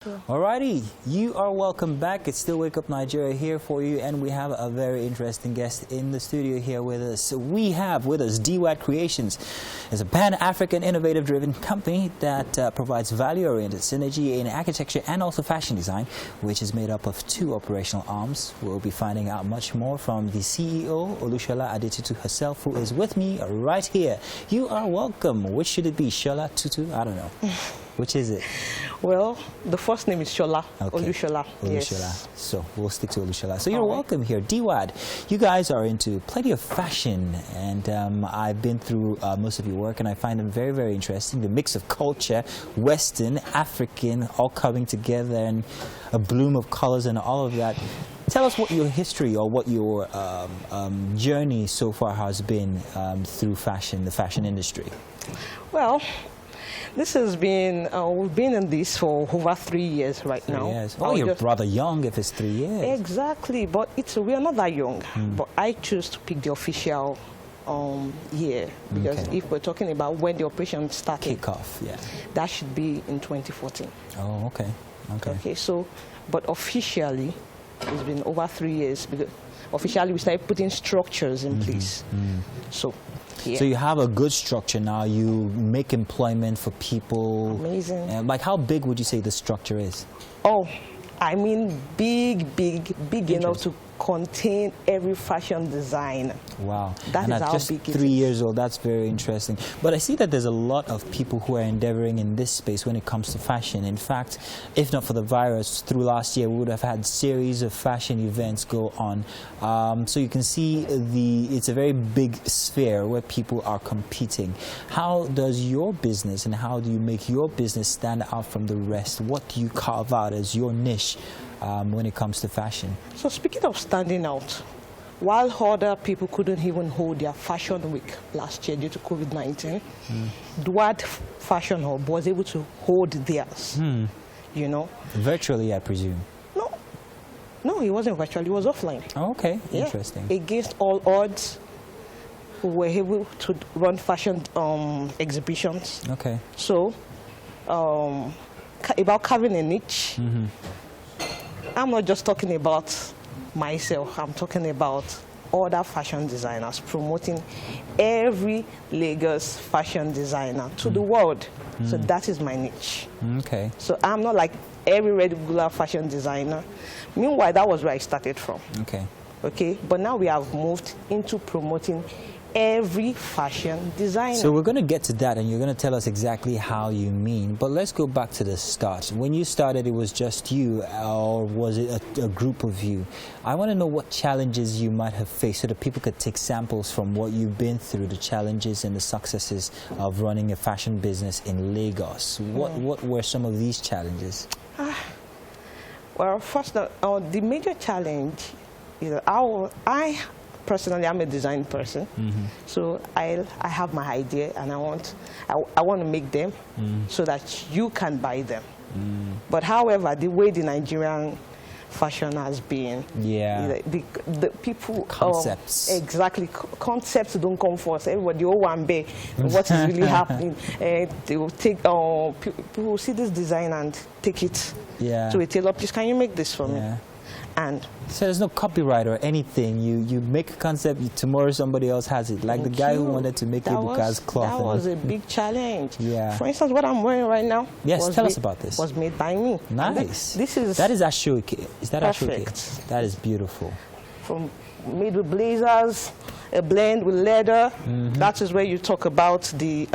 Alrighty, you are welcome back. It's still Wake Up Nigeria here for you, and we have a very interesting guest in the studio here with us. So we have with us DWAD Creations. It's a Pan-African innovative-driven company that provides value-oriented synergy in architecture and also fashion design, which is made up of 2 operational arms. We'll be finding out much more from the CEO, Olusola Adetutu herself, who is with me right here. You are welcome. Which should it be, Shola, Tutu? I don't know. Which is it? Well, the first name is Shola. Okay. Olusola. Olusola. Yes. So we'll stick to Olusola. So you're welcome here. DWAD, you guys are into plenty of fashion, and I've been through most of your work, and I find them very, very interesting. The mix of culture, Western, African, all coming together, and a bloom of colors and all of that. Tell us what your history or what your journey so far has been through fashion, the fashion industry. Well, this has been, we've been in this for over 3 years right now. Yes. Oh, you're rather young if it's 3 years. Exactly, but we are not that young. But I choose to pick the official year, because if we're talking about when the operation started, kickoff, yeah, that should be in 2014. Oh, okay. Okay, so, but officially, it's been over 3 years, because officially we started putting structures in place. So. Yeah. So you have a good structure now. You make employment for people. Amazing. Like, how big would you say the structure is? Oh, I mean big enough to contain every fashion designer. Wow. That and is how just big it is. 3 years old, that's very interesting. But I see that there's a lot of people who are endeavoring in this space when it comes to fashion. In fact, if not for the virus, through last year, we would have had series of fashion events go on. So you can see it's a very big sphere where people are competing. How does your business and how do you make your business stand out from the rest? What do you carve out as your niche when it comes to fashion? So speaking of standing out, while other people couldn't even hold their fashion week last year due to COVID-19, DWAD Fashion Hub was able to hold theirs, you know. Virtually, I presume. No, it wasn't virtually, it was offline. Oh, okay, yeah. Interesting. Against all odds, we were able to run fashion exhibitions. Okay. So, about carving a niche, I'm not just talking about myself, I'm talking about other fashion designers, promoting every Lagos fashion designer to the world. So that is my niche. Okay. So I'm not like every regular fashion designer. Meanwhile, that was where I started from. Okay. Okay, but now we have moved into promoting every fashion designer. So we're going to get to that, and you're going to tell us exactly how you mean. But let's go back to the start. When you started, it was just you, or was it a group of you? I want to know what challenges you might have faced so that people could take samples from what you've been through, the challenges and the successes of running a fashion business in Lagos. What were some of these challenges? Well, first, the major challenge, I personally, I'm a design person, so I have my idea, and I want to make them so that you can buy them. But however, the way the Nigerian fashion has been, the people concepts, exactly, concepts don't come first. Everybody one bay what is really happening. They will take people will see this design and take it to a tailor. Please, can you make this for me? And so there's no copyright or anything. You make a concept, tomorrow somebody else has it. Like the guy who wanted to make Ebuka's cloth. That was a big challenge. Yeah. For instance, what I'm wearing right now. Yes, tell us about this. Was made by me. Nice. That is Ashoke. Is that perfect. Ashoke? That is beautiful. Made with blazers, a blend with leather. That is where you talk about the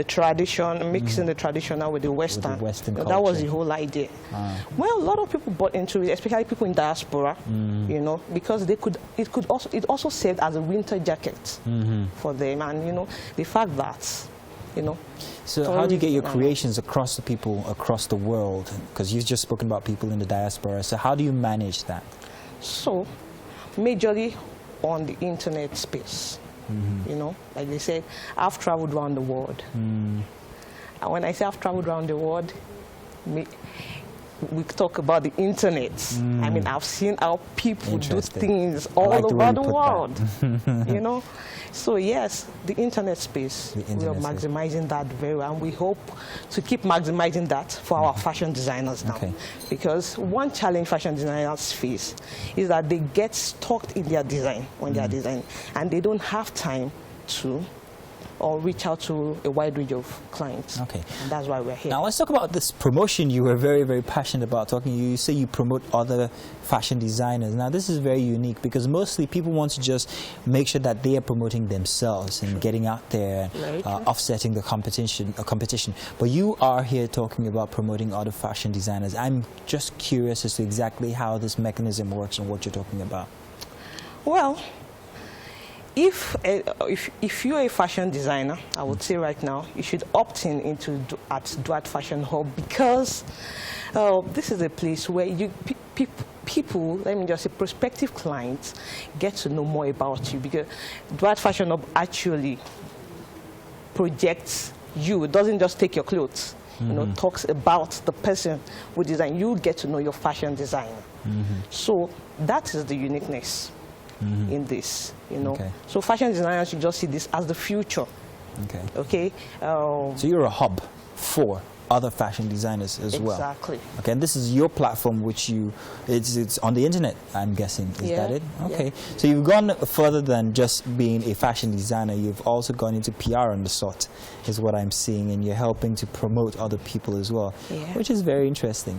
tradition, mixing the traditional with the Western. With the Western culture. That was the whole idea. Well, a lot of people bought into it, especially people in diaspora, you know, because it also served as a winter jacket for them, and you know, the fact that, you know. So how do you get your creations across the people across the world? Because you've just spoken about people in the diaspora. So how do you manage that? So, majorly on the internet space. You know, like they said, I've traveled around the world. And when I say I've traveled around the world, we talk about the internet. I mean, I've seen how people do things all like over the world. You know, so yes, the internet space. We are maximizing that very well, and we hope to keep maximizing that for our fashion designers now. Because one challenge fashion designers face is that they get stuck in their design when they are designing, and they don't have time to reach out to a wide range of clients. And that's why we're here. Now let's talk about this promotion you were very, very passionate about talking. You say you promote other fashion designers. Now this is very unique because mostly people want to just make sure that they are promoting themselves and getting out there and offsetting the competition. But you are here talking about promoting other fashion designers. I'm just curious as to exactly how this mechanism works and what you're talking about. Well, if you're a fashion designer, I would say right now, you should opt in into Duat Fashion Hub, because this is a place where people, let me just say, prospective clients get to know more about you, because Duat Fashion Hub actually projects you. It doesn't just take your clothes. You know, talks about the person who designed. You get to know your fashion designer. So that is the uniqueness in this, you know. So fashion designers should just see this as the future. So you're a hub for other fashion designers as well. Exactly. And this is your platform, which it's on the internet, I'm guessing. Is that it? So you've gone further than just being a fashion designer. You've also gone into PR on the sort, is what I'm seeing, and you're helping to promote other people as well, which is very interesting.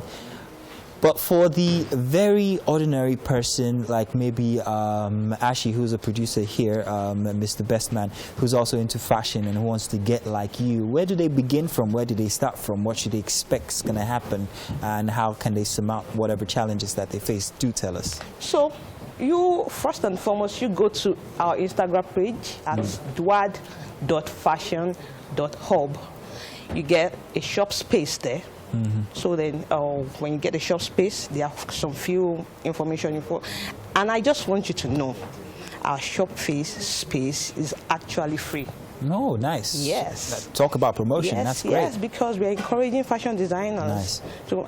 But for the very ordinary person, like maybe Ashi, who's a producer here, Mr. Bestman, who's also into fashion and who wants to get like you, where do they begin from? Where do they start from? What should they expect is going to happen? And how can they surmount whatever challenges that they face? Do tell us. So, you, first and foremost, you go to our Instagram page at duad.fashion.hub. You get a shop space there. So then when you get the shop space, there are some few information. And I just want you to know, our shop space is actually free. Oh, nice. Yes. Talk about promotion. That's great. Yes, because we're encouraging fashion designers. So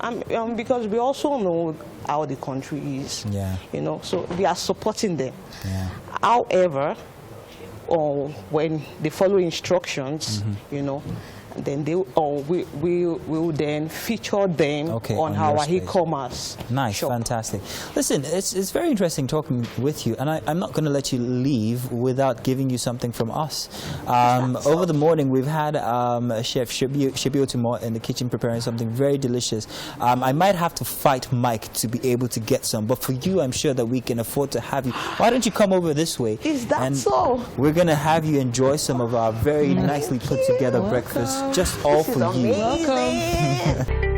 because we also know how the country is. You know, so we are supporting them. However, when they follow instructions, you know, then we will then feature them on our e-commerce. Shop. Fantastic. Listen, it's very interesting talking with you, and I'm not going to let you leave without giving you something from us. Over the morning, we've had Chef Shibiotumo in the kitchen preparing something very delicious. I might have to fight Mike to be able to get some, but for you, I'm sure that we can afford to have you. Why don't you come over this way? Is that so? We're going to have you enjoy some of our very nicely put together breakfast. Just all for you. Welcome.